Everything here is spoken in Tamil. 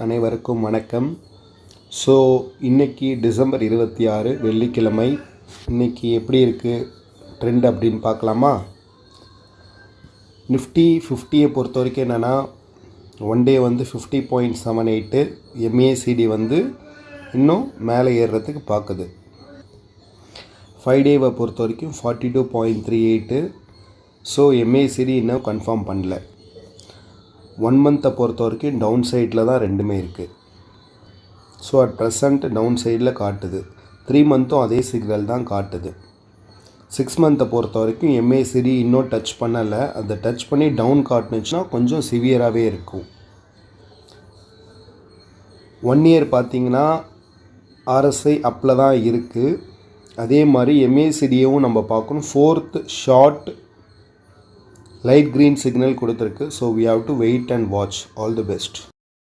அனைவருக்கும் வணக்கம். ஸோ இன்றைக்கி டிசம்பர் 26 வெள்ளிக்கிழமை. இன்றைக்கி எப்படி இருக்குது ட்ரெண்ட் அப்படின்னு பார்க்கலாமா? நிஃப்டி 50யை பொறுத்த வரைக்கும் என்னென்னா, ஒன் டே வந்து 50.78, எம்ஏசிடி வந்து இன்னும் மேலே ஏறுறதுக்கு பார்க்குது. 5 டேவை பொறுத்த வரைக்கும் 42.38. ஸோ எம்ஏசிடி இன்னும் கன்ஃபார்ம் பண்ணல. 1 மந்த்தை பொறுத்த வரைக்கும் டவுன் சைடில் தான் ரெண்டுமே இருக்குது. ஸோ அட் ப்ரெசண்ட் டவுன் சைடில் காட்டுது. 3 மந்த்தும் அதே சிக்னல் தான் காட்டுது. 6 மந்த்தை பொறுத்த வரைக்கும் எம்ஏசிடி இன்னும் டச் பண்ணலை. அதை டச் பண்ணி டவுன் காட்டுனுச்சுன்னா கொஞ்சம் சிவியராகவே இருக்கும். 1 இயர் பார்த்திங்கன்னா ஆர்எஸ்ஐ அப்பில் தான் இருக்குது. அதே மாதிரி எம்ஏசிடியவும் நம்ம பார்க்கணும். 4th short light green signal கொடுத்துருக்கு. So we have to wait and watch. All the best.